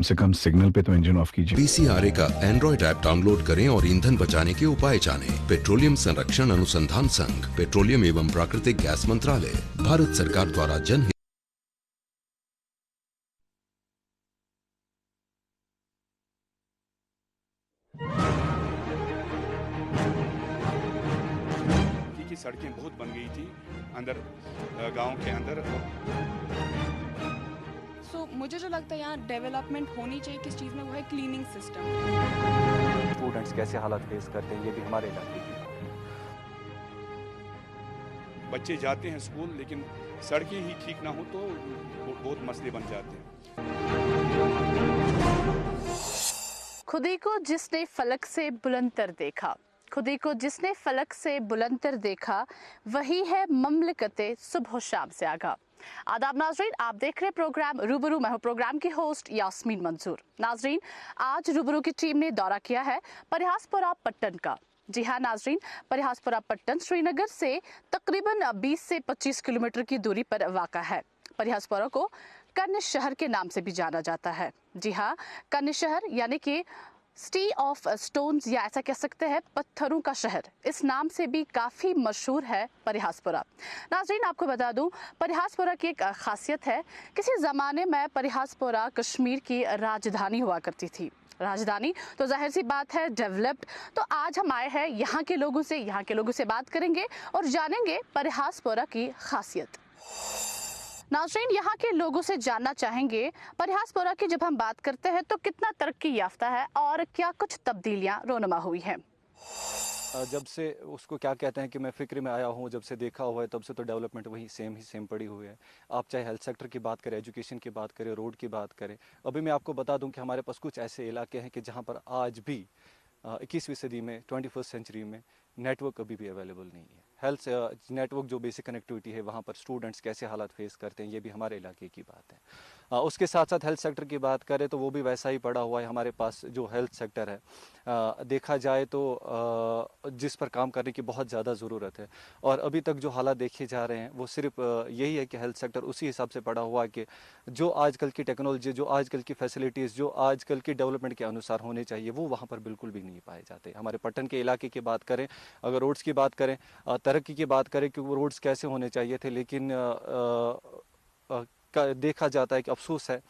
कम से कम सिग्नल पे तो इंजन ऑफ कीजिए। पीसीआरए का एंड्रॉइड ऐप डाउनलोड करें और ईंधन बचाने के उपाय जानें। पेट्रोलियम संरक्षण अनुसंधान संघ, पेट्रोलियम एवं प्राकृतिक गैस मंत्रालय, भारत सरकार द्वारा जनहित। की सड़कें बहुत बन गई थी अंदर गांव के अंदर। मुझे जो लगता है यहाँ डेवलपमेंट होनी चाहिए किस चीज़ में, वो है क्लीनिंग सिस्टम। स्टूडेंट्स कैसे हालात फेस करते हैं ये भी हमारे इलाके की बात है। बच्चे जाते हैं स्कूल लेकिन सड़कें ही ठीक ना हो तो बहुत मसले बन जाते हैं। खुदी को जिसने फलक से बुलंदतर देखा, खुदी को जिसने फलक से बुलंदतर देखा, वही है ममलकते सुबह शाम से आगा। आदाब नाजरीन, आप देख रहे प्रोग्राम रूबरू। मैं हूं प्रोग्राम की होस्ट यास्मीन मंसूर। नाजरीन, आज रूबरू की टीम ने दौरा किया है परिहासपुरा पट्टन का। जी हाँ नाजरीन, परिहासपुरा पट्टन श्रीनगर से तकरीबन 20 से 25 किलोमीटर की दूरी पर वाक़ा है। परिहासपुरा को कन्न शहर के नाम से भी जाना जाता है। जी हाँ, कन्न शहर यानी कि सिटी ऑफ स्टोन्स, या ऐसा कह सकते हैं पत्थरों का शहर, इस नाम से भी काफ़ी मशहूर है परिहासपुरा। नाज़रीन, आपको बता दूं, परिहासपुरा की एक खासियत है, किसी ज़माने में परिहासपुरा कश्मीर की राजधानी हुआ करती थी। राजधानी तो जाहिर सी बात है डेवलप्ड। तो आज हम आए हैं यहाँ के लोगों से बात करेंगे और जानेंगे परिहासपुरा की खासियत। नाज़रीन, यहाँ के लोगों से जानना चाहेंगे परिहासपुरा की जब हम बात करते हैं तो कितना तरक्की याफ्ता है और क्या कुछ तब्दीलियाँ रोनमा हुई हैं। जब से उसको क्या कहते हैं कि मैं फिक्र में आया हूँ, जब से देखा हुआ है तब से तो डेवलपमेंट वही सेम पड़ी हुई है। आप चाहे हेल्थ सेक्टर की बात करें, एजुकेशन की बात करें, रोड की बात करें। अभी मैं आपको बता दूं कि हमारे पास कुछ ऐसे इलाके हैं कि जहाँ पर आज भी 21वीं सदी में 21st सेंचुरी में नेटवर्क अभी भी अवेलेबल नहीं है। हेल्थ नेटवर्क जो बेसिक कनेक्टिविटी है, वहाँ पर स्टूडेंट्स कैसे हालात फेस करते हैं ये भी हमारे इलाके की बात है। उसके साथ साथ हेल्थ सेक्टर की बात करें तो वो भी वैसा ही पड़ा हुआ है। हमारे पास जो हेल्थ सेक्टर है देखा जाए तो जिस पर काम करने की बहुत ज़्यादा ज़रूरत है, और अभी तक जो हालात देखे जा रहे हैं वो सिर्फ यही है कि हेल्थ सेक्टर उसी हिसाब से पड़ा हुआ है कि जो आजकल की टेक्नोलॉजी, जो आजकल की फैसिलिटीज़, जो आजकल की डेवलपमेंट के अनुसार होने चाहिए वो वहाँ पर बिल्कुल भी नहीं पाए जाते। हमारे पट्टन के इलाके की बात करें, अगर रोड्स की बात करें, तरक्की की बात करें कि वो रोड्स कैसे होने चाहिए थे, लेकिन देखा जाता है कि अफसोस है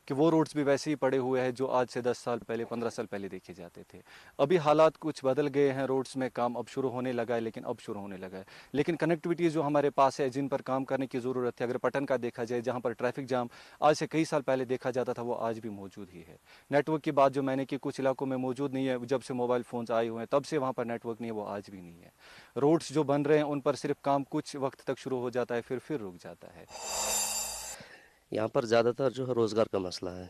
कि वो रोड्स भी वैसे ही पड़े हुए हैं जो आज से 10 साल पहले, 15 साल पहले देखे जाते थे। अभी हालात कुछ बदल गए हैं, रोड्स में काम अब शुरू होने लगा है, लेकिन कनेक्टिविटी जो हमारे पास है, जिन पर काम करने की ज़रूरत है, अगर पटन का देखा जाए जहाँ पर ट्रैफिक जाम आज से कई साल पहले देखा जाता था वो आज भी मौजूद ही है। नेटवर्क की बात जो मैंने की, कुछ इलाकों में मौजूद नहीं है, जब से मोबाइल फ़ोन्स आए हुए हैं तब से वहाँ पर नेटवर्क नहीं है, वो आज भी नहीं है। रोड्स जो बन रहे हैं उन पर सिर्फ काम कुछ वक्त तक शुरू हो जाता है, फिर रुक जाता है। यहाँ पर ज़्यादातर जो है रोज़गार का मसला है,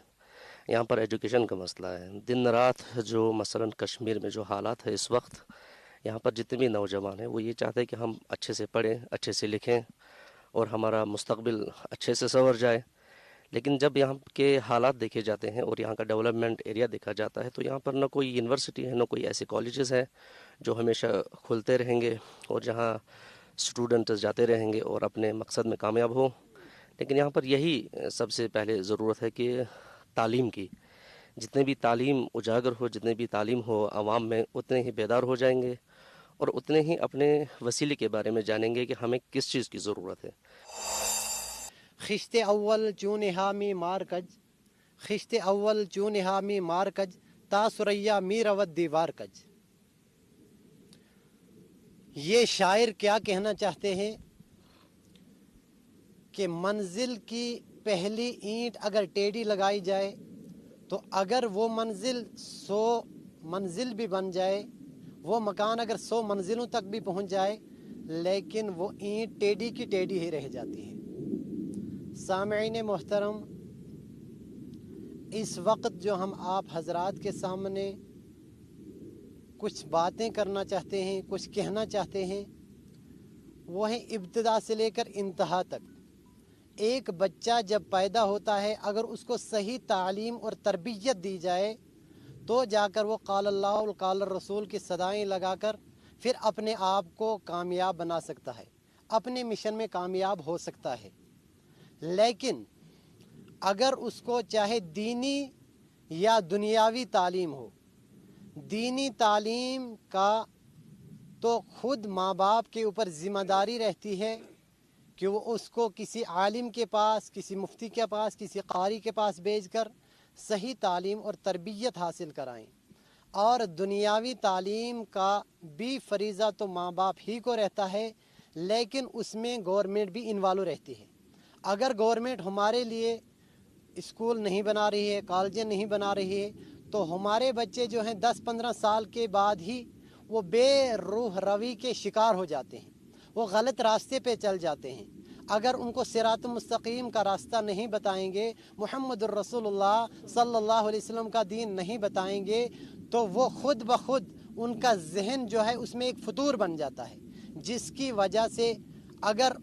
यहाँ पर एजुकेशन का मसला है। दिन रात जो मसलन कश्मीर में जो हालात है इस वक्त, यहाँ पर जितने भी नौजवान हैं वो ये चाहते हैं कि हम अच्छे से पढ़ें, अच्छे से लिखें और हमारा मुस्तकबिल अच्छे से संवर जाए। लेकिन जब यहाँ के हालात देखे जाते हैं और यहाँ का डेवलपमेंट एरिया देखा जाता है तो यहाँ पर न कोई यूनिवर्सिटी है, न कोई ऐसे कॉलेजेस हैं जो हमेशा खुलते रहेंगे और जहाँ स्टूडेंट्स जाते रहेंगे और अपने मकसद में कामयाब हो। लेकिन यहाँ पर यही सबसे पहले ज़रूरत है कि तालीम की, जितने भी तालीम उजागर हो, जितने भी तालीम हो आवाम में, उतने ही बेदार हो जाएंगे और उतने ही अपने वसीले के बारे में जानेंगे कि हमें किस चीज़ की ज़रूरत है। खिश्ते अव्वल चून हामी मारकज, खिश्ते अव्वल चून हामी मारकज, तासुरैया मीरवत दीवार कज। ये शायर क्या कहना चाहते हैं कि मंजिल की पहली ईंट अगर टेढ़ी लगाई जाए तो अगर वो मंजिल 100 मंजिल भी बन जाए, वो मकान अगर 100 मंजिलों तक भी पहुंच जाए, लेकिन वो ईंट टेढ़ी की टेढ़ी ही रह जाती है। सामईन मोहतरम, इस वक्त जो हम आप हजरात के सामने कुछ बातें करना चाहते हैं, कुछ कहना चाहते हैं, वो है इब्तिदा से लेकर इंतहा तक। एक बच्चा जब पैदा होता है, अगर उसको सही तालीम और तरबियत दी जाए तो जाकर वो क़ाल अल्लाह और क़ाल रसूल की सदाएं लगाकर फिर अपने आप को कामयाब बना सकता है, अपने मिशन में कामयाब हो सकता है। लेकिन अगर उसको चाहे दीनी या दुनियावी तालीम हो, दीनी तालीम का तो खुद माँ बाप के ऊपर ज़िम्मेदारी रहती है कि वो उसको किसी आलिम के पास, किसी मुफ्ती के पास, किसी कारी के पास भेजकर सही तालीम और तरबियत हासिल कराएं। और दुनियावी तालीम का भी फरीज़ा तो माँ बाप ही को रहता है, लेकिन उसमें गवर्नमेंट भी इन्वॉल्व रहती है। अगर गवर्नमेंट हमारे लिए स्कूल नहीं बना रही है, कॉलेजें नहीं बना रही है, तो हमारे बच्चे जो हैं 10-15 साल के बाद ही वो बेरूह रवी के शिकार हो जाते हैं, वो गलत रास्ते पे चल जाते हैं। अगर उनको सिरात मुस्तकीम का रास्ता नहीं बताएंगे, मुहम्मदुर रसूलुल्लाह सल्लल्लाहु अलैहि वसल्लम का दीन नहीं बताएंगे, तो वो खुद ब खुद उनका जहन जो है उसमें एक फतूर बन जाता है, जिसकी वजह से अगर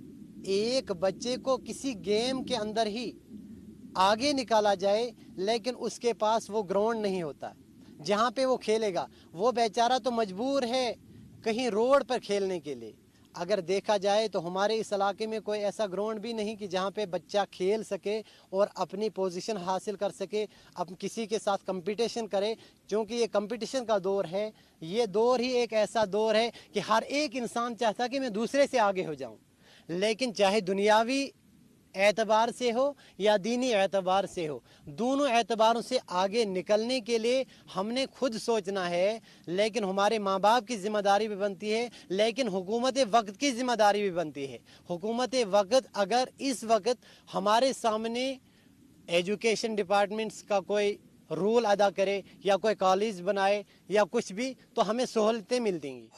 एक बच्चे को किसी गेम के अंदर ही आगे निकाला जाए, लेकिन उसके पास वो ग्राउंड नहीं होता जहाँ पे वो खेलेगा, वो बेचारा तो मजबूर है कहीं रोड पर खेलने के लिए। अगर देखा जाए तो हमारे इस इलाके में कोई ऐसा ग्राउंड भी नहीं कि जहाँ पे बच्चा खेल सके और अपनी पोजीशन हासिल कर सके, अब किसी के साथ कंपटीशन करे। क्योंकि ये कंपटीशन का दौर है, ये दौर ही एक ऐसा दौर है कि हर एक इंसान चाहता कि मैं दूसरे से आगे हो जाऊँ, लेकिन चाहे दुनियावी एतबार से हो या दीनी एतबार से हो, दोनों एतबारों से आगे निकलने के लिए हमने खुद सोचना है। लेकिन हमारे माँ बाप की ज़िम्मेदारी भी बनती है, लेकिन हुकूमत वक्त की ज़िम्मेदारी भी बनती है। हुकूमत वक्त अगर इस वक्त हमारे सामने एजुकेशन डिपार्टमेंट्स का कोई रूल अदा करे या कोई कॉलेज बनाए या कुछ भी, तो हमें सहूलतें मिल देंगी।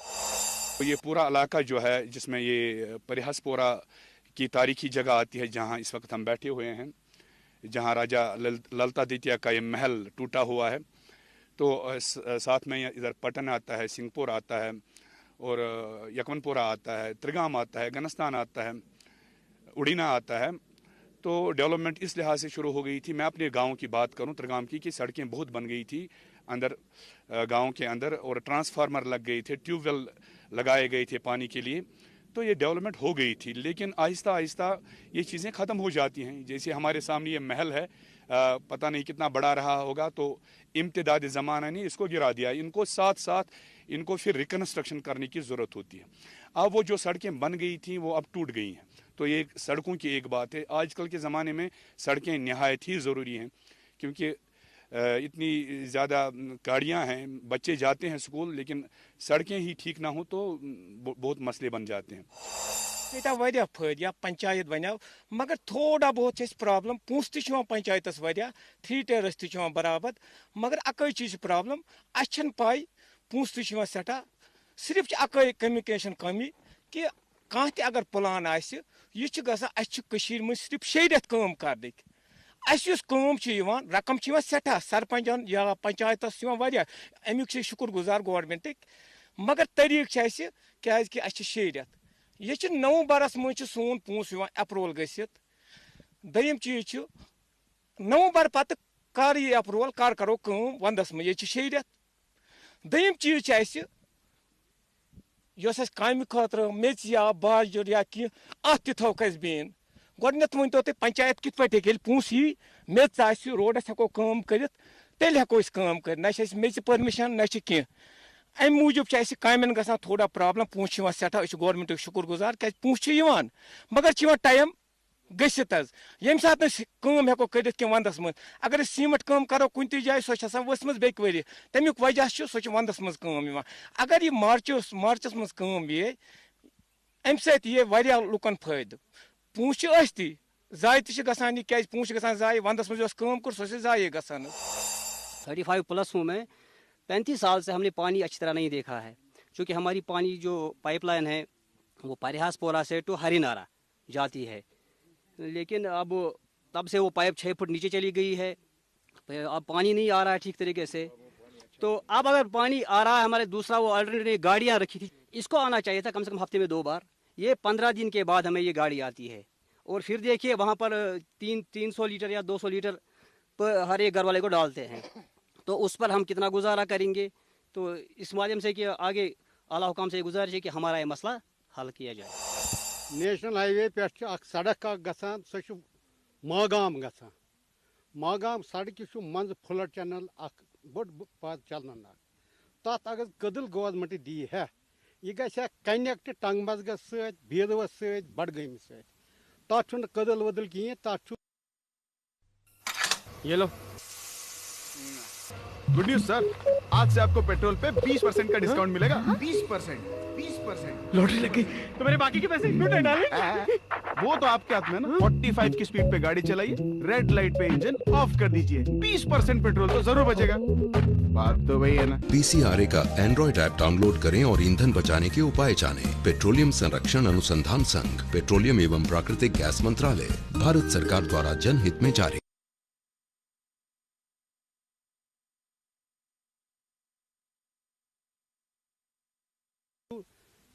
तो ये पूरा इलाका जो है जिसमें ये परिहसपोरा की तारीखी जगह आती है, जहाँ इस वक्त हम बैठे हुए हैं, जहाँ राजा ललता द्वितीय का ये महल टूटा हुआ है, तो साथ में इधर पटन आता है, सिंहपुर आता है और यकवनपुरा आता है, त्रिगाम आता है, गनस्तान आता है, उड़ीना आता है। तो डेवलपमेंट इस लिहाज से शुरू हो गई थी। मैं अपने गांव की बात करूं, त्रिगाम की, कि सड़कें बहुत बन गई थी अंदर गांव के अंदर, और ट्रांसफार्मर लग गए थे, ट्यूबवेल लगाए गए थे पानी के लिए। तो ये डेवलपमेंट हो गई थी, लेकिन आहिस्ता आहिस्ता ये चीज़ें ख़त्म हो जाती हैं। जैसे हमारे सामने ये महल है, पता नहीं कितना बड़ा रहा होगा, तो इम्तिदाद ज़माना ने इसको गिरा दिया। इनको साथ साथ इनको फिर रिकन्स्ट्रक्शन करने की ज़रूरत होती है। अब वो जो सड़कें बन गई थी वो अब टूट गई हैं। तो ये सड़कों की एक बात है। आजकल के ज़माने में सड़कें नहायत ही ज़रूरी हैं, क्योंकि इतनी ज़्यादा गाड़ियां हैं, बच्चे जाते हैं स्कूल, लेकिन सड़कें ही ठीक ना हो तो बहुत मसले बन जाते हैं। ये वारिया फायदा पंचायत बनो, मगर थोड़ा बहुत प्रॉब्लम पोस पंचायत वारिया, 3 टेरस बराबर, मगर अक चीज प्रॉब्लम अच्छन पाई पोस सटा, सिर्फ अक कम्युनिकेशन कमी कि कह अगर प्लान आस यह सिर्फ 6 रेत काम कर रकम सठा सरपंचन या पंचायत अमुक शुक्र गुजार गवर्नमेंट, मगर तरीक क्या 6 रेत ये नवंबरस मज सोन पोस अप्रूवल गसित। दयम चीज नवंबर पत कर ये अप्रूवल कर करो काम वंदस में, ये 6 रेत। दयम चीज कम खतर मेच या बाजर या कि थोक बेन गोडनथ वन तो पंचायत कित पे पोस यी मेच रोडस हेको काम कर तेल हेको काम कर, ना मेच परमिशन ना कह। अम मूजूब कामें गसान थोड़ा प्रॉब्लम, पोस सठा, गवर्नमेंट शुक्र गुजार क्या पोस मगर टाइम गसित ये सात हेको कर वंदस मज। अगर सीमेंट काम करो कुन जाए सो वसम बेक वरी, तमिक वजह सो वंदस मज काम। अगर ये मार्चस मज काम ये अम सह लुकन फायद। पोस ती जाय ती क्या पोस जाय वंदस मज काम कर सो जाये ग। 35 प्लस हूँ मैं, 35 साल से हमने पानी अच्छी तरह नहीं देखा है, क्योंकि हमारी पानी जो पाइपलाइन है वो परिहासपोरा से टू हरिनारा जाती है, लेकिन अब तब से वो पाइप 6 फुट नीचे चली गई है, अब पानी नहीं आ रहा है ठीक तरीके से। तो अब अगर पानी आ रहा है, हमारे दूसरा वो अल्टरनेटिव गाड़ियाँ रखी थी, इसको आना चाहिए था कम से कम हफ्ते में 2 बार। ये 15 दिन के बाद हमें ये गाड़ी आती है, और फिर देखिए वहाँ पर 300 लीटर या 200 लीटर पर हर एक घर वाले को डालते हैं, तो उस पर हम कितना गुजारा करेंगे। तो इस माध्यम से कि आगे आला हुकाम से गुजारिश है कि हमारा ये मसला हल किया जाए। नेशनल हाईवे पे सड़क गसान सो मागाम गसान, मागाम सड़क मंज फ्लड चैनल बड़ पात चलन तथ अगर कदल गवर्नमेंट दी है यह गया कनेक्ट टंगमज बीरवस सड़गम सत कदल वदल कहें तथ ये लो गुड न्यूज सर, आज से आपको पेट्रोल पे 20% का डिस्काउंट मिलेगा। 20%? लॉटरी लग गई तो मेरे बाकी के पैसे क्यों डाले? वो तो आपके हाथ में ना। 45 की स्पीड पे गाड़ी चलाइए, रेड लाइट पे इंजन ऑफ कर दीजिए, 20% पेट्रोल तो जरूर बचेगा। बात तो वही है ना। पीसीआरए का एंड्रॉइड ऐप डाउनलोड करें और ईंधन बचाने के उपाय जानें। पेट्रोलियम संरक्षण अनुसंधान संघ, पेट्रोलियम एवं प्राकृतिक गैस मंत्रालय, भारत सरकार द्वारा जनहित में जारी।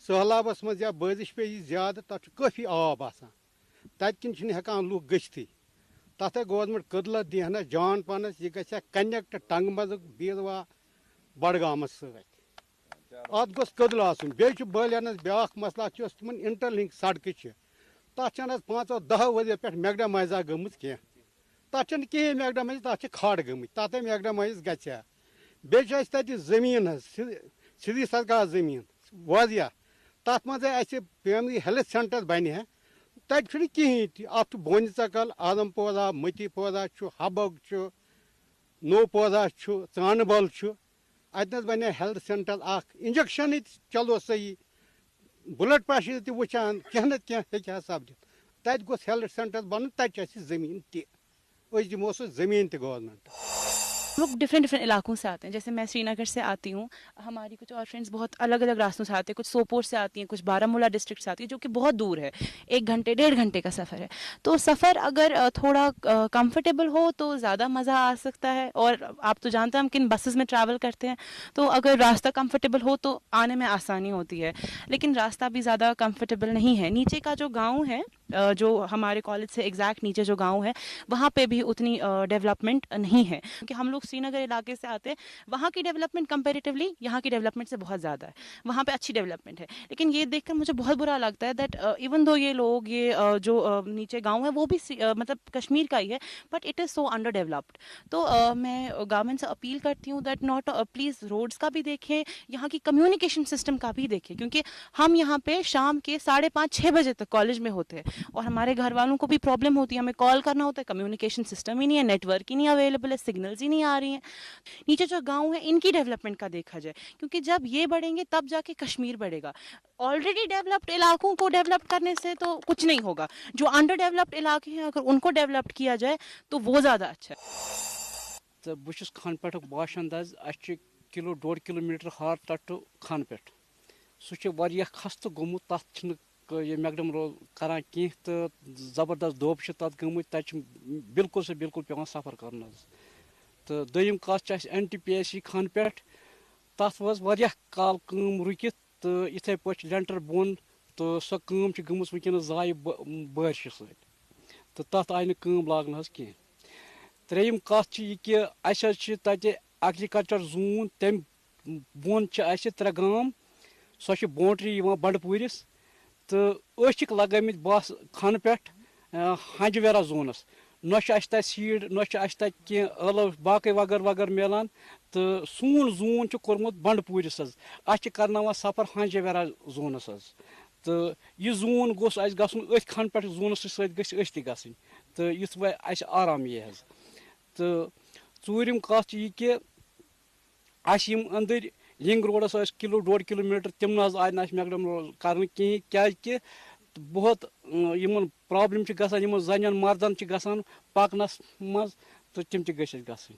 सहलाबस मज या बारिश पे ज्यादा तथ काफी आब आसान तथिन हेकान लूख गश्ती तथ गवर्नमेंट कदल दिहना जान पानस यह गया कनेक्ट टंगमज बीरवा बड़गामस सत गोस कदल आसन बेच बालियानस ब्या मसला तम इंटरलिंक सड़क तथ 5-10 वरियो पे मैगडामाइजा गम कह तथ कहें मैगडामाइज तथ खड़ गम तथ मैगडामाइज गया बेच जमीन सीधी सरकार जमीन वाजिया तथ मज प्राइमरी हेल्थ सेंटर बन तथा कहें अत बोन चकल आदम पौधा मती पौधा हबग नो पौधा चानबल अतन बन हेल्थ सेंटर इंजेक्शन चलो सही ब्लड प्रेशर त वुचान कह न कह सपदित तत गोस हेल्थ सेंटर बन तत जमीन तमो सो जमीन गवर्नमेंट। लोग डिफरेंट इलाकों से आते हैं, जैसे मैं श्रीनगर से आती हूँ, हमारी कुछ और फ्रेंड्स बहुत अलग अलग रास्तों से आते हैं, कुछ सोपोर से आती हैं, कुछ बारामूला डिस्ट्रिक्ट से आती है, जो कि बहुत दूर है, 1 घंटे 1.5 घंटे का सफ़र है। तो सफ़र अगर थोड़ा कंफर्टेबल हो तो ज़्यादा मज़ा आ सकता है। और आप तो जानते हैं हम किन बसेस में ट्रैवल करते हैं, तो अगर रास्ता कंफर्टेबल हो तो आने में आसानी होती है, लेकिन रास्ता भी ज़्यादा कंफर्टेबल नहीं है। नीचे का जो गाँव है, जो हमारे कॉलेज से एग्जैक्ट नीचे जो गांव है, वहाँ पे भी उतनी डेवलपमेंट नहीं है, क्योंकि हम लोग श्रीनगर इलाके से आते हैं। वहाँ की डेवलपमेंट कंपैरेटिवली यहाँ की डेवलपमेंट से बहुत ज़्यादा है, वहाँ पे अच्छी डेवलपमेंट है। लेकिन ये देखकर मुझे बहुत बुरा लगता है दैट इवन दो ये लोग जो नीचे गाँव है वो भी मतलब कश्मीर का ही है, but it is so under developed. तो मैं गवर्नमेंट से अपील करती हूँ दैट नॉट प्लीज़ रोड्स का भी देखें, यहाँ की कम्युनिकेशन सिस्टम का भी देखें, क्योंकि हम यहाँ पे शाम के 5:30-6 बजे तक कॉलेज में होते हैं और हमारे घर वालों को भी प्रॉब्लम होती है, हमें कॉल करना होता है, कम्युनिकेशन सिस्टम ही नहीं है, नेटवर्क ही नहीं अवेलेबल है, सिग्नल्स ही नहीं आ रही हैं। नीचे जो गांव है इनकी डेवलपमेंट का देखा जाए, क्योंकि जब ये बढ़ेंगे तब जाके कश्मीर बढ़ेगा। ऑलरेडी डेवलप्ड इलाकों को डेवलप करने से तो कुछ नहीं होगा, जो अंडर डेवलप्ड इलाके हैं अगर उनको डेवलप किया जाए तो वो ज़्यादा अच्छा है। तो बहुत खानपेट बाशिंदा, 1-1.5 किलोमीटर हार तट खानपेट सह खस्त गोमुत, तथ ये मैगडम करान कह तो जबरदस्त दोब तथ गम बिल्कुल से बिल्कुल पे सफ़र कर। तो दोम कत NTPC खानपेट तथ वह काल कम रुकित, तो इथे पे लेंटर बोन, तो सो कम गम वनस जाय बारिश सत, तो तथ आय नम लागन कह। त्रेयम कत कि एग्रीकल्चर जोन तम बोन 3 गांव, सो बाउंड्री बंडपूरिस, तो लगमित बस खानपेट हंजवेरा जोनस, न तक सीड न कह ٲलव बाकी वगर वगर मिलान। तो सोन जोन कोर्मुत बंडपूरिस कर सफ़र हंजवेरा जोनस। तो यह जोन गोस गसन अथ खानपेट जोनस सत गसन, तो युथ वह आराम ये। तो ूरम कत यह कि अंदर लिंग रोडस 1-1.5 किलोमीटर तम आय मैगडम कर कहें, बहुत प्रॉब्लम ग जन मर्दन गसान पकनस मज, तो तम गसन।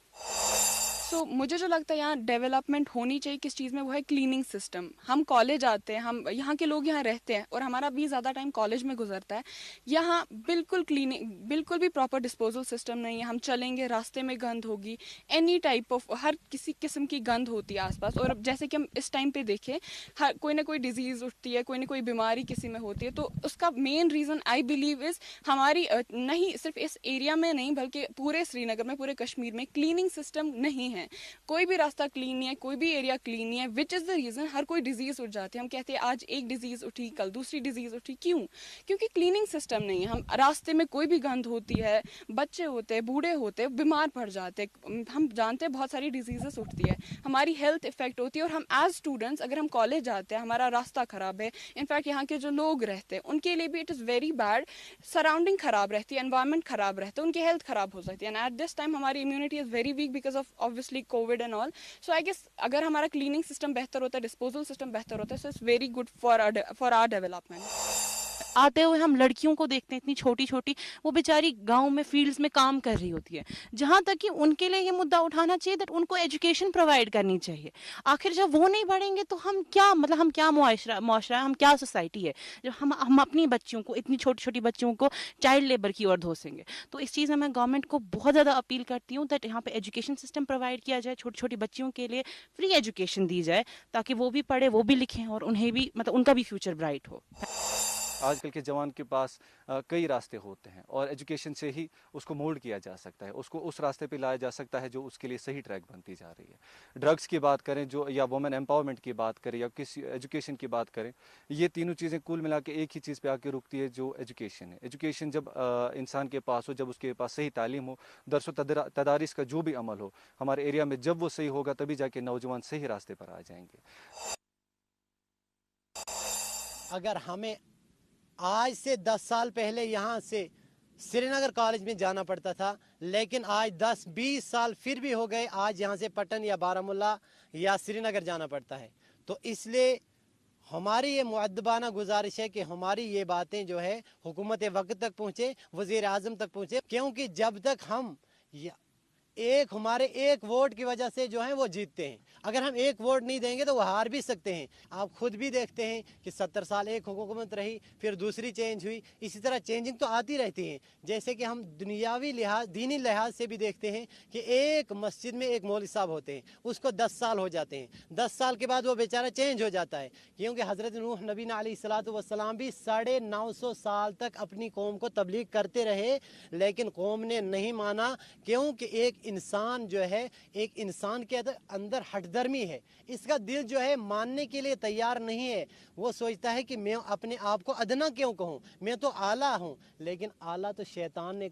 तो मुझे जो लगता है यहाँ डेवलपमेंट होनी चाहिए किस चीज़ में, वो है क्लीनिंग सिस्टम। हम कॉलेज आते हैं, हम यहाँ के लोग यहाँ रहते हैं और हमारा भी ज़्यादा टाइम कॉलेज में गुजरता है। यहाँ बिल्कुल क्लीनिंग, बिल्कुल भी प्रॉपर डिस्पोजल सिस्टम नहीं है। हम चलेंगे रास्ते में गंद होगी, एनी टाइप ऑफ हर किसी किस्म की गंद होती है आसपास। और जैसे कि हम इस टाइम पे देखें, हर कोई ना कोई डिजीज़ उठती है, कोई ना कोई बीमारी किसी में होती है। तो उसका main reason I believe is हमारी नहीं सिर्फ इस एरिया में नहीं बल्कि पूरे श्रीनगर में, पूरे कश्मीर में क्लीनिंग सिस्टम नहीं है। हैं, कोई भी रास्ता क्लीन नहीं है, कोई भी एरिया क्लीन नहीं है, विच इज़ द रीज़न हर कोई डिजीज़ उठ जाते हैं. हम कहते हैं आज एक डिजीज़ उठी, कल दूसरी डिजीज़ उठी. क्यों? क्योंकि क्लीनिंग सिस्टम नहीं है. हम रास्ते में कोई भी गंद होती है, बच्चे होते हैं, बूढ़े होते हैं, बीमार पड़ जाते हैं. हम जानते हैं बहुत सारी डिजीज़ उठती है, हमारी हेल्थ इफेक्ट होती है. और हम एज स्टूडेंट्स अगर हम कॉलेज जाते हैं, हमारा रास्ता ख़राब है, इनफैक्ट यहाँ के जो लोग रहते हैं उनके लिए भी it is very bad. Surrounding ख़राब रहती है, एनवायरनमेंट ख़राब रहता है, उनकी हेल्थ ख़राब हो सकती है. एंड एट दिस टाइम हमारी immunity is very weak because of obviously covid and all. So I guess अगर हमारा क्लीनिंग सिस्टम बेहतर होता है, डिस्पोजल सिस्टम बेहतर होता है, so it's very good for our development. आते हुए हम लड़कियों को देखते हैं इतनी छोटी छोटी, वो बेचारी गांव में फील्ड्स में काम कर रही होती है. जहां तक कि उनके लिए ये मुद्दा उठाना चाहिए दैट उनको एजुकेशन प्रोवाइड करनी चाहिए. आखिर जब वो नहीं बढ़ेंगे तो हम क्या, मतलब हम क्या मुआशरा है, हम क्या सोसाइटी है जब हम अपनी बच्चियों को, इतनी छोटी छोटी बच्चियों को चाइल्ड लेबर की ओर धोसेंगे. तो इस चीज़ में मैं गवर्नमेंट को बहुत ज़्यादा अपील करती हूँ दैट यहाँ पे एजुकेशन सिस्टम प्रोवाइड किया जाए, छोटी छोटी बच्चियों के लिए फ्री एजुकेशन दी जाए ताकि वो भी पढ़े, वो भी लिखें और उन्हें भी, मतलब उनका भी फ्यूचर ब्राइट हो. आजकल के जवान के पास कई रास्ते होते हैं और एजुकेशन से ही उसको मोल्ड किया जा सकता है, उसको उस रास्ते पे लाया जा सकता है जो उसके लिए सही ट्रैक बनती जा रही है. ड्रग्स की बात करें जो, या वुमेन एम्पावरमेंट की बात करें, या किसी एजुकेशन की बात करें, ये तीनों चीज़ें कुल मिला के एक ही चीज़ पे आके रुकती है जो एजुकेशन है. एजुकेशन जब इंसान के पास हो, जब उसके पास सही तालीम हो, दरस तदारीस का जो भी अमल हो हमारे एरिया में, जब वो सही होगा तभी जाके नौजवान सही रास्ते पर आ जाएंगे. अगर हमें आज से 10 साल पहले यहाँ से श्रीनगर कॉलेज में जाना पड़ता था, लेकिन आज 10-20 साल फिर भी हो गए, आज यहाँ से पटन या बारामूला या श्रीनगर जाना पड़ता है. तो इसलिए हमारी ये मुअद्दबाना गुजारिश है कि हमारी ये बातें जो है हुकूमत वक्त तक पहुँचे, वज़ीर आज़म तक पहुँचे. क्योंकि जब तक हम हमारे एक वोट की वजह से जो है वो जीतते हैं, अगर हम एक वोट नहीं देंगे तो वो हार भी सकते हैं. आप खुद भी देखते हैं कि 70 साल एक हुकूमत रही, फिर दूसरी चेंज हुई, इसी तरह चेंजिंग तो आती रहती है. जैसे कि हम दुनियावी लिहाज, दीनी लिहाज से भी देखते हैं कि एक मस्जिद में एक मौलवी साहब होते हैं, उसको 10 साल हो जाते हैं, 10 साल के बाद वो बेचारा चेंज हो जाता है. क्योंकि हज़रत नूह नबी अलैहिस्सलाम भी 950 साल तक अपनी कौम को तबलीग करते रहे, लेकिन कौम ने नहीं माना. क्योंकि एक इंसान जो है, एक इंसान के अंदर हठधर्मी है, इसका दिल जो है मानने के लिए तैयार नहीं है. वो सोचता है कि मैं अपने आप को अदना क्यों कहूँ, मैं तो आला हूँ. लेकिन आला तो शैतान ने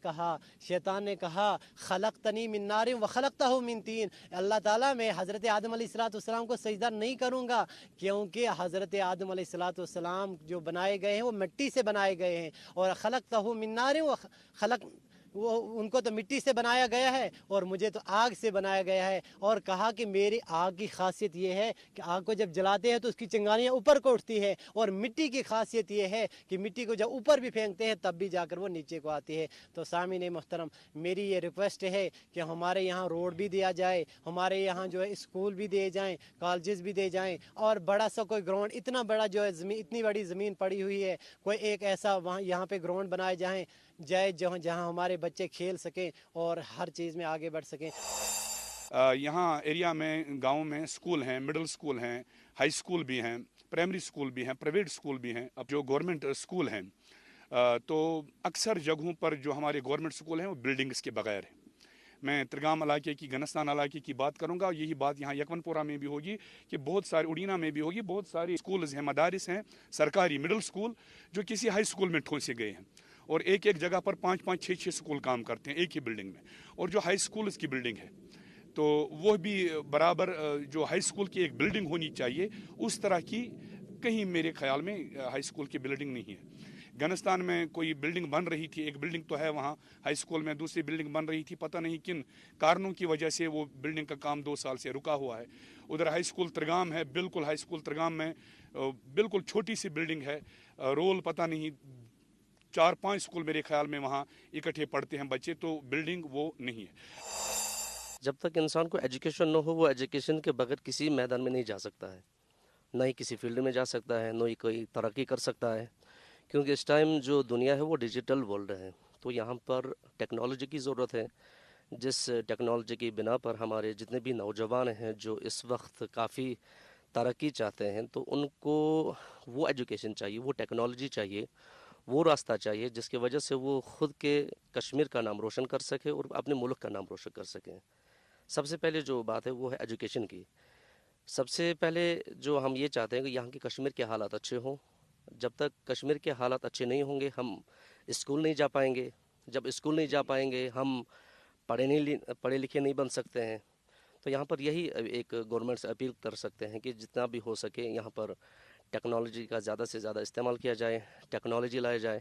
कहा खलक़तनी मिन नार व खलक़तहु मिन तीन. अल्लाह ताला, मैं हज़रत आदम अलैहिस्सलाम को सजदा नहीं करूँगा, क्योंकि हज़रत आदम अलैहिस्सलाम जो बनाए गए हैं वो मिट्टी से बनाए गए हैं, और खलक़तहु मिन नार व खलक़, वो उनको तो मिट्टी से बनाया गया है और मुझे तो आग से बनाया गया है. और कहा कि मेरी आग की खासियत ये है कि आग को जब जलाते हैं तो उसकी चिंगारियाँ ऊपर को उठती है, और मिट्टी की खासियत ये है कि मिट्टी को जब ऊपर भी फेंकते हैं तब भी जाकर वो नीचे को आती है. तो सामीन मोहतरम, मेरी ये रिक्वेस्ट है कि हमारे यहाँ रोड भी दिया जाए, हमारे यहाँ जो है स्कूल भी दिए जाएँ, कॉलेजेस भी दिए जाएँ, और बड़ा सा कोई ग्राउंड, इतना बड़ा जो है ज़मीन, इतनी बड़ी ज़मीन पड़ी हुई है, कोई एक ऐसा वहाँ यहाँ पे ग्राउंड बनाए जाए जहाँ हमारे बच्चे खेल सकें और हर चीज़ में आगे बढ़ सकें. यहाँ एरिया में, गांव में स्कूल हैं, मिडिल स्कूल हैं, हाई स्कूल भी हैं, प्राइमरी स्कूल भी हैं, प्राइवेट स्कूल भी हैं. अब जो गवर्नमेंट स्कूल हैं, तो अक्सर जगहों पर जो हमारे गवर्नमेंट स्कूल हैं वो बिल्डिंग्स के बगैर हैं. मैं त्रिगाम इलाके की, गनस्तान इलाके की बात करूंगा, यही बात यहाँ यकवनपुरा में भी होगी कि बहुत सारे, उड़ीना में भी होगी, बहुत सारे स्कूल्स हैं, मदारिस हैं, सरकारी मिडिल स्कूल जो किसी हाई स्कूल में ठोंसे गए हैं, और एक एक जगह पर 5-5, 6-6 स्कूल काम करते हैं एक ही बिल्डिंग में. और जो हाई स्कूल की बिल्डिंग है तो वो भी बराबर जो हाई स्कूल की एक बिल्डिंग होनी चाहिए, उस तरह की कहीं मेरे ख्याल में हाई स्कूल की बिल्डिंग नहीं है. गनस्तान में कोई बिल्डिंग बन रही थी, एक बिल्डिंग तो है वहाँ हाई स्कूल में, दूसरी बिल्डिंग बन रही थी, पता नहीं किन कारणों की वजह से वो बिल्डिंग का काम 2 साल से रुका हुआ है. उधर हाई स्कूल त्रिगाम है, बिल्कुल हाई स्कूल त्रिगाम में बिल्कुल छोटी सी बिल्डिंग है, रोल पता नहीं 4-5 स्कूल मेरे ख्याल में वहाँ इकट्ठे पढ़ते हैं बच्चे, तो बिल्डिंग वो नहीं है. जब तक इंसान को एजुकेशन न हो, वो एजुकेशन के बगैर किसी मैदान में नहीं जा सकता है, ना ही किसी फील्ड में जा सकता है, न ही कोई तरक्की कर सकता है. क्योंकि इस टाइम जो दुनिया है वो डिजिटल वर्ल्ड है, तो यहाँ पर टेक्नोलॉजी की ज़रूरत है. जिस टेक्नोलॉजी की बिना पर हमारे जितने भी नौजवान हैं जो इस वक्त काफ़ी तरक्की चाहते हैं, तो उनको वो एजुकेशन चाहिए, वो टेक्नोलॉजी चाहिए, वो रास्ता चाहिए जिसकी वजह से वो ख़ुद के कश्मीर का नाम रोशन कर सके और अपने मुल्क का नाम रोशन कर सकें. سب سے پہلے جو بات ہے وہ ہے ایجوکیشن کی. سب سے پہلے جو ہم یہ چاہتے ہیں کہ یہاں کے کشمیر کے حالات اچھے ہوں. جب تک کشمیر کے حالات اچھے نہیں ہوں گے ہم اسکول نہیں جا پائیں گے. جب اسکول نہیں جا پائیں گے ہم پڑھے لکھے نہیں بن سکتے ہیں. تو یہاں پر یہی ایک گورنمنٹ سے اپیل کر سکتے ہیں کہ جتنا بھی ہو سکے یہاں پر ٹیکنالوجی کا زیادہ سے زیادہ استعمال کیا جائے, ٹیکنالوجی لایا جائے,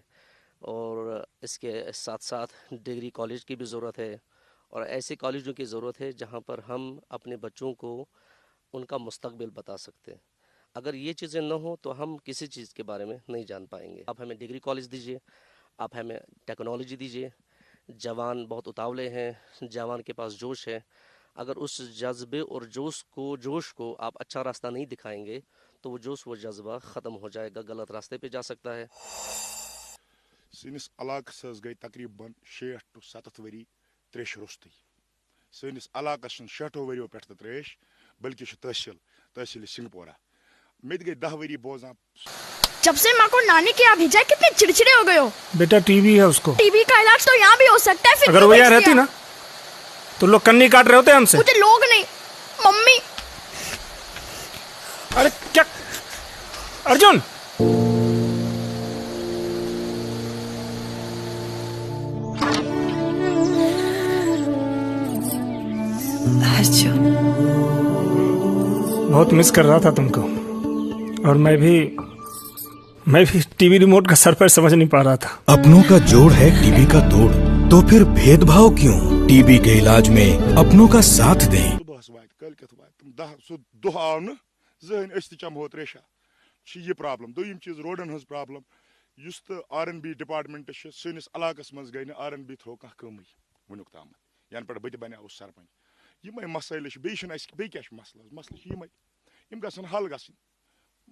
اور اس کے ساتھ ساتھ ڈگری کالج کی بھی ضرورت ہے, اور ایسے کالجوں کی ضرورت ہے جہاں پر ہم اپنے بچوں کو ان کا مستقبل بتا سکتے ہیں. اگر یہ چیزیں نہ ہوں تو ہم کسی چیز کے بارے میں نہیں جان پائیں گے. آپ ہمیں ڈگری کالج دیجیے, آپ ہمیں ٹیکنالوجی دیجیے. جوان بہت اتاولے ہیں, جوان کے پاس جوش ہے. اگر اس جذبے اور جوش کو آپ اچھا راستہ نہیں دکھائیں گے تو وہ جوش و جذبہ ختم ہو جائے گا, غلط راستے پہ جا سکتا ہے. سٲنِس علاقس حظ گٔے تقریٖباً 60 to 70 ؤری تریشہِ روٚستٕے. سٲنِس علاقس چھُنہٕ 60 ؤریو پٮ۪ٹھ تہٕ تریش بلکہ چھُ تحصیل سنگپورہ. مےٚ تہِ گٔے 10 ؤری بوزان. جب سے ماں کو نانی کے یہاں بھیجا کتنے چڑچڑے ہو گئے ہو. بیٹا ٹی وی ہے اس کو. ٹی وی کا علاج تو یہاں بھی ہو سکتا ہے. اگر وہ یہاں رہتی نا تو لوگ کنی کاٹ رہے ہوتے ہم سے. مجھے لوگ نہیں, ممی. ارے کیا ارجن, بہت مس کر رہا تھا تم کو, اور میں بھی ٹی وی ریموٹ کا سر پیر سمجھ نہیں پا رہا تھا. اپنوں کا جوڑ ہے ٹی بی کا توڑ, تو پھر بھید بھاؤ کیوں؟ ٹی بی کے علاج میں اپنوں کا ساتھ دیں. سُہ دۄہ آو نہٕ زٕہٕنۍ أسۍ تہِ چمہو تریشا. چھِ یہِ پرابلم. دوٚیِم چیٖز روڈن ہٕنٛز پرابلم. یُس تہٕ RNB ڈپارٹمنٹ چھُ سٲنِس علاقس منٛز گٔے نہٕ RNB تھرو کانٛہہ کٲمٕے وُنیُک تامتھ, ینہٕ پٮ۪ٹھ بہٕ تہِ بنیووُس سرپنچ. یِمے مسٲیل چھِ, بیٚیہِ چھُنہٕ اَسہِ بیٚیہِ کیاہ چھُ مسلہٕ. مسلہٕ چھِ یِمے, یِم گژھن حل گژھٕنۍ.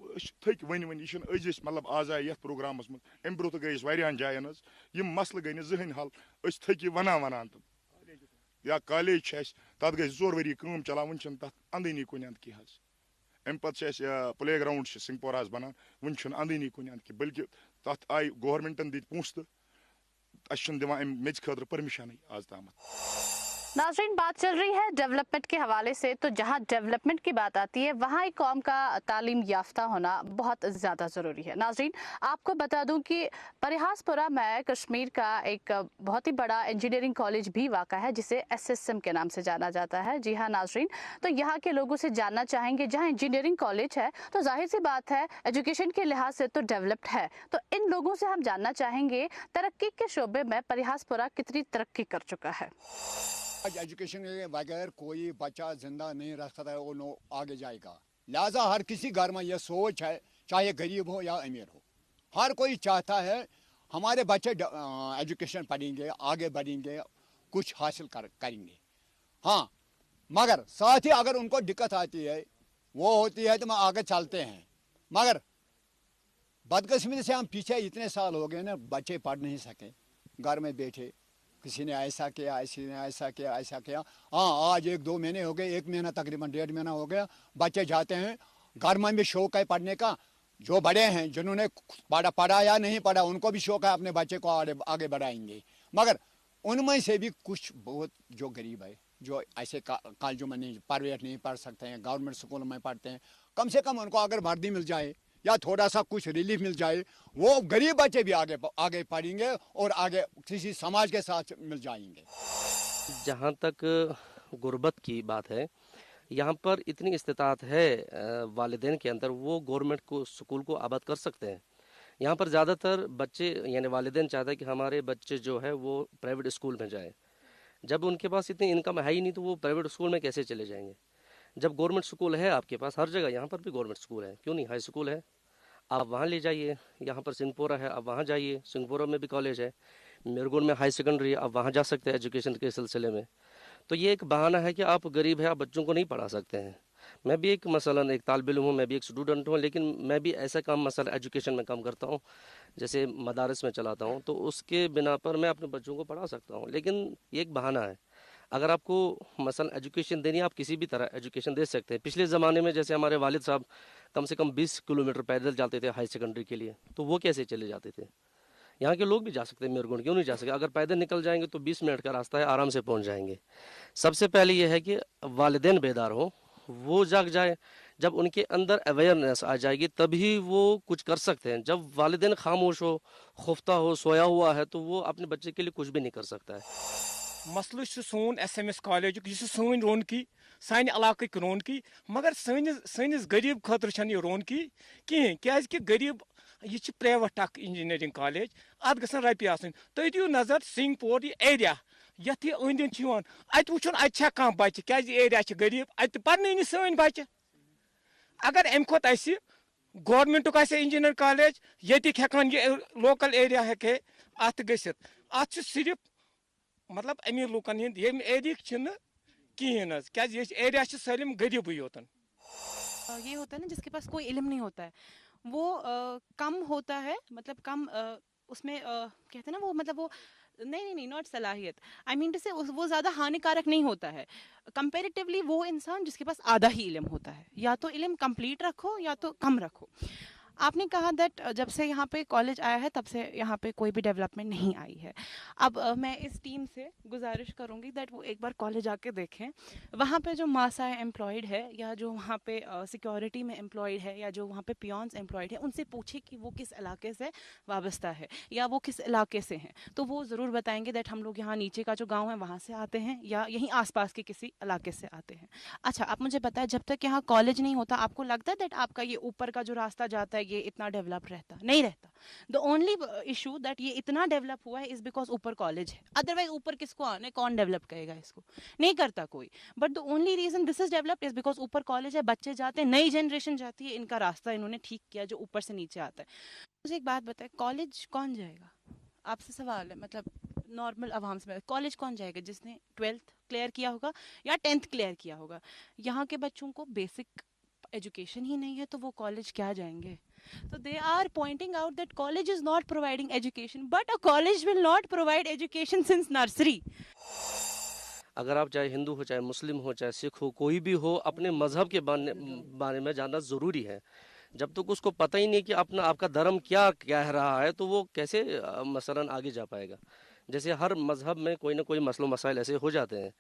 أسۍ چھِ تھٔکۍ ؤنۍ یہِ چھُنہٕ أزۍ أسۍ مطلب آز آیہِ یتھ پروگرامس منٛز, امہِ برونٛہہ تہِ گٔے أسۍ واریاہن جاین حظ. یِم مسلہٕ گٔے نہٕ زٕہٕنۍ حل. أسۍ تھٔکۍ یہِ ونان تِم. یا کالیج چھُ اَسہِ, تتھ گٔے 2 ؤری کٲم چلان, وُنہِ چھُنہٕ تتھ اندٲنی کُنہِ اندٕ کینٛہہ حظ. امہِ پتہٕ چھُ اَسہِ پلے گراوُنڈ چھُ سنگپوراہس بنان, وُنہِ چھُنہٕ اندٲنی کُنہِ اندٕ کینٛہہ, بلکہِ تتھ آیہِ گورمنٹن دِتۍ پونٛسہٕ تہٕ اَسہِ چھُنہٕ دِوان امہِ میٚژِ خٲطرٕ پٔرمِشنٕے آز تامتھ. ناظرین, بات چل رہی ہے ڈیولپمنٹ کے حوالے سے, تو جہاں ڈیولپمنٹ کی بات آتی ہے وہاں ایک قوم کا تعلیم یافتہ ہونا بہت زیادہ ضروری ہے. ناظرین, آپ کو بتا دوں کہ پریحاس پورہ میں کشمیر کا ایک بہت ہی بڑا انجینئرنگ کالج بھی واقع ہے جسے SSM کے نام سے جانا جاتا ہے. جی ہاں ناظرین, تو یہاں کے لوگوں سے جاننا چاہیں گے, جہاں انجینئرنگ کالج ہے تو ظاہر سی بات ہے ایجوکیشن کے لحاظ سے تو ڈیولپڈ ہے, تو ان لوگوں سے ہم جاننا چاہیں گے ترقی کے شعبے میں پریحاس پورہ کتنی ترقی کر چکا ہے. آج ایجوکیشن کے بغیر کوئی بچہ زندہ نہیں رہ سکتا ہے اور نو آگے جائے گا. لہٰذا ہر کسی گھر میں یہ سوچ ہے, چاہے غریب ہو یا امیر ہو, ہر کوئی چاہتا ہے ہمارے بچے ایجوکیشن پڑھیں گے, آگے بڑھیں گے, کچھ حاصل کریں گے. ہاں, مگر ساتھ ہی اگر ان کو دقت آتی ہے وہ ہوتی ہے تو ہم آگے چلتے ہیں, مگر بدقسمتی سے ہم پیچھے اتنے سال ہو گئے نا, بچے پڑھ نہیں سکے, گھر میں بیٹھے, کسی نے ایسا کیا, کسی نے ایسا کیا, ایسا کیا. ہاں, آج 1-2 مہینے ہو گئے, 1 مہینہ تقریباً 1.5 مہینہ ہو گیا, بچے جاتے ہیں, گھر میں بھی شوق ہے پڑھنے کا. جو بڑے ہیں جنہوں نے پڑھا یا نہیں پڑھا ان کو بھی شوق ہے اپنے بچے کو آگے بڑھائیں گے, مگر ان میں سے بھی کچھ بہت جو غریب ہے, جو ایسے کالجوں میں نہیں, پرائیویٹ نہیں پڑھ سکتے ہیں, گورنمنٹ اسکولوں میں پڑھتے ہیں, کم سے کم ان کو اگر وردی مل جائے یا تھوڑا سا کچھ ریلیف مل جائے, وہ غریب بچے بھی آگے پڑھیں گے اور آگے کسی سماج کے ساتھ مل جائیں گے. جہاں تک غربت کی بات ہے, یہاں پر اتنی استطاعت ہے والدین کے اندر, وہ گورنمنٹ کو سکول کو آباد کر سکتے ہیں. یہاں پر زیادہ تر بچے یعنی والدین چاہتے ہیں کہ ہمارے بچے جو ہے وہ پرائیویٹ اسکول میں جائیں. جب ان کے پاس اتنی انکم ہے ہی نہیں تو وہ پرائیویٹ اسکول میں کیسے چلے جائیں گے. جب گورنمنٹ اسکول ہے آپ کے پاس ہر جگہ, یہاں پر بھی گورنمنٹ اسکول ہے, کیوں نہیں, ہائی اسکول ہے, آپ وہاں لے جائیے. یہاں پر سنگپورہ ہے, آپ وہاں جائیے, سنگپورہ میں بھی کالج ہے, میرگون میں ہائی سیکنڈری ہے, آپ وہاں جا سکتے ہیں ایجوکیشن کے سلسلے میں. تو یہ ایک بہانہ ہے کہ آپ غریب ہیں, آپ بچوں کو نہیں پڑھا سکتے ہیں. میں بھی ایک مثلاً ایک طالب علم ہوں, میں بھی ایک اسٹوڈنٹ ہوں, لیکن میں بھی ایسا کام مثلا ایجوکیشن میں کام کرتا ہوں, جیسے مدارس میں چلاتا ہوں, تو اس کے بنا پر میں اپنے بچوں کو پڑھا سکتا ہوں. لیکن یہ ایک بہانہ ہے. اگر آپ کو مثلا ایجوکیشن دینی ہے, آپ کسی بھی طرح ایجوکیشن دے سکتے ہیں. پچھلے زمانے میں جیسے ہمارے والد صاحب کم سے کم 20 کلومیٹر پیدل جاتے تھے ہائی سیکنڈری کے لیے, تو وہ کیسے چلے جاتے تھے. यहाँ के लोग भी जा सकते हैं मीरगोंड, क्यों नहीं जा सकते? अगर पैदल निकल जाएंगे तो 20 मिनट का रास्ता है, आराम से पहुँच जाएंगे। सबसे पहले ये है कि वालिदैन बेदार हो, वो जाग जाए। जब उनके अंदर अवेयरनेस आ जाएगी तभी वो कुछ कर सकते हैं। जब वालिदैन खामोश हो, खुफ्ता हो, सोया हुआ है, तो वो अपने बच्चे के लिए कुछ भी नहीं कर सकता है। मसलु सोन SMS कॉलेज यह सोन रौनकी सान इलाक रौनकी, मगर सनिस गरीब खतर यह रौनकी कहें, क्या गरीब यह प्राइवेट अख इंजीनियरिंग कॉलेज, अत गसन रपी आसन। तुम दियो नजर सिंगपोर यह एरिया यथ यह अंद अत वुचन अत कह बच्चे, क्या एरिया गरीब, अत पर्न सन बच्चे। अगर अम खोत गवर्नमेंट इंजीनियर कॉलेज यतिक हेकान यह लोकल एरिया हेके अत गसित, अत सिर्फ मतलब अमीर लूकन हंद ये एरिया कहें, क्या एरिया सारिम गरीब योतन। ये होता है ना जिसके पास कोई इल्म नहीं होता है, वो कम होता है, मतलब कम उसमें कहते हैं ना वो, मतलब वो नहीं नॉट सलाहियत, आई मीन टू से वो ज़्यादा हानिकारक नहीं होता है कंपेरेटिवली वो इंसान जिसके पास आधा ही इल्म होता है। या तो इल्म कंप्लीट रखो या तो कम रखो। आपने कहा दैट जब से यहाँ पे कॉलेज आया है तब से यहाँ पे कोई भी डेवलपमेंट नहीं आई है। अब मैं इस टीम से गुजारिश करूँगी दैट वो एक बार कॉलेज आके देखें, वहाँ पे जो मासा एम्प्लॉयड है या जो वहाँ पे सिक्योरिटी में एम्प्लॉयड है या जो वहाँ पे पियॉन्स एम्प्लॉयड है, उनसे पूछे कि वो किस इलाके से वाबस्ता है या वो किस इलाके से हैं, तो वो ज़रूर बताएंगे दैट हम लोग यहाँ नीचे का जो गाँव है वहाँ से आते हैं या यहीं आसपास के किसी इलाके से आते हैं। अच्छा, आप मुझे बताएं, जब तक यहाँ कॉलेज नहीं होता आपको लगता है दैट आपका ये ऊपर का जो रास्ता जाता है ये इतना डेवलप रहता? नहीं रहता। द ओनली इशू दैट ये इतना डेवलप हुआ है इज बिकॉज ऊपर कॉलेज है, अदरवाइज ऊपर किसको आने, कौन डेवलप करेगा इसको? नहीं करता कोई। But the only reason this is developed is because ऊपर कॉलेज है, बच्चे जाते हैं, नई जनरेशन जाती है, इनका रास्ता इन्होंने ठीक किया जो ऊपर से नीचे आता है। मुझे एक बात बताए, कॉलेज कौन जाएगा? आपसे सवाल है, मतलब नॉर्मल आवाम से, कॉलेज कौन जाएगा? जिसने 12th क्लियर किया होगा या 10th क्लियर किया होगा। यहाँ के बच्चों को बेसिक एजुकेशन ही नहीं है तो वो कॉलेज क्या जाएंगे? So they are pointing out that college is not providing education, but a college will not provide education since nursery. अगर आप चाहे हिंदू हो, चाहे मुस्लिम हो, चाहे सिख हो, कोई भी हो, अपने मजहब के बारे में जानना ज़रूरी है। जब तक उसको पता ही नहीं कि आपका धर्म क्या कह रहा है तो वो कैसे मसलन आगे जा पाएगा। जैसे हर मजहब में कोई ना कोई मसलो मसाइल ऐसे हो जाते हैं,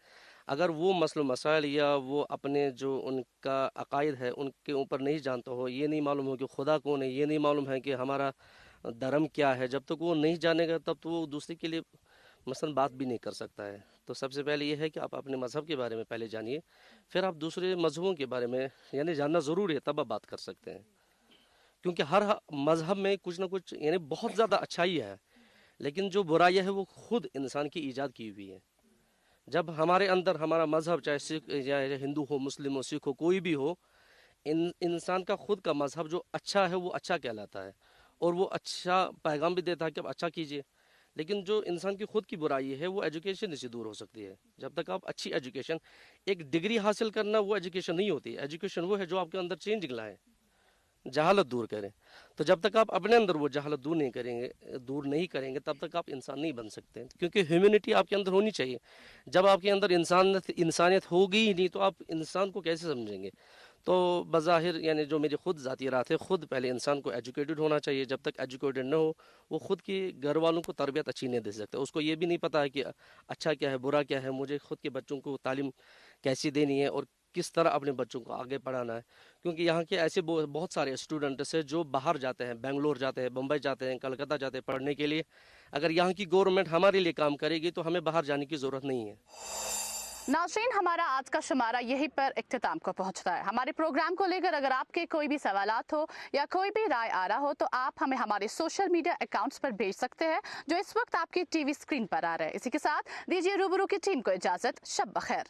अगर वो मसलो मसाइल या वो अपने जो उनका अकायद है उनके ऊपर नहीं जानता हो, ये नहीं मालूम हो कि खुदा कौन है, ये नहीं मालूम है कि हमारा धर्म क्या है, जब तक वो नहीं जानेगा तब तो वो दूसरे के लिए मसलन बात भी नहीं कर सकता है। तो सबसे पहले ये है कि आप अपने मज़हब के बारे में पहले जानिए, फिर आप दूसरे मज़हबों के बारे में यानी जानना ज़रूरी है, तब आप बात कर सकते हैं। क्योंकि हर मज़हब में कुछ ना कुछ यानी बहुत ज़्यादा अच्छाई है, लेकिन जो बुराई है वो खुद इंसान की ईजाद की हुई है। जब हमारे अंदर हमारा मज़हब चाहे सिख या हिंदू हो, मुस्लिम हो, सिख हो, कोई भी हो, इंसान का खुद का मज़हब जो अच्छा है वो अच्छा कहलाता है और वो अच्छा पैगाम भी देता है कि आप अच्छा कीजिए। लेकिन जो इंसान की खुद की बुराई है वो एजुकेशन से दूर हो सकती है। जब तक आप अच्छी एजुकेशन, एक डिग्री हासिल करना वो एजुकेशन नहीं होती। एजुकेशन वो है जो आपके अंदर चेंज लाए, जहालत दूर करें। तो जब तक आप अपने अंदर वो जहालत दूर नहीं करेंगे तब तक आप इंसान नहीं बन सकते, क्योंकि ह्यूमैनिटी आपके अंदर होनी चाहिए। जब आपके अंदर इंसानियत होगी ही नहीं तो आप इंसान को कैसे समझेंगे? तो बज़ाहिर यानी जो मेरी खुद ज़ाती रात है, खुद पहले इंसान को एजुकेटेड होना चाहिए। जब तक एजुकेटेड न हो वो खुद के घर वालों को तरबियत अच्छी नहीं दे सकता। उसको ये भी नहीं पता है कि अच्छा क्या है, बुरा क्या है, मुझे खुद के बच्चों को तालीम कैसी देनी है और किस तरह अपने बच्चों को आगे पढ़ाना है। क्योंकि यहाँ के ऐसे बहुत सारे स्टूडेंट्स हैं जो बाहर जाते हैं, बेंगलोर जाते हैं, बम्बई जाते हैं, कलकत्ता जाते हैं पढ़ने के लिए। अगर यहाँ की गवर्नमेंट हमारे लिए काम करेगी तो हमें बाहर जाने की ज़रूरत नहीं है। नाज़रीन, हमारा आज का शुमारा यहीं पर इख्तिताम को पहुंचता है। हमारे प्रोग्राम को लेकर अगर आपके कोई भी सवालात हो या कोई भी राय आ रहा हो तो आप हमें हमारे सोशल मीडिया अकाउंट्स पर भेज सकते हैं जो इस वक्त आपकी टीवी स्क्रीन पर आ रहे हैं। इसी के साथ दीजिए रूबरू की टीम को इजाज़त। शब बखैर।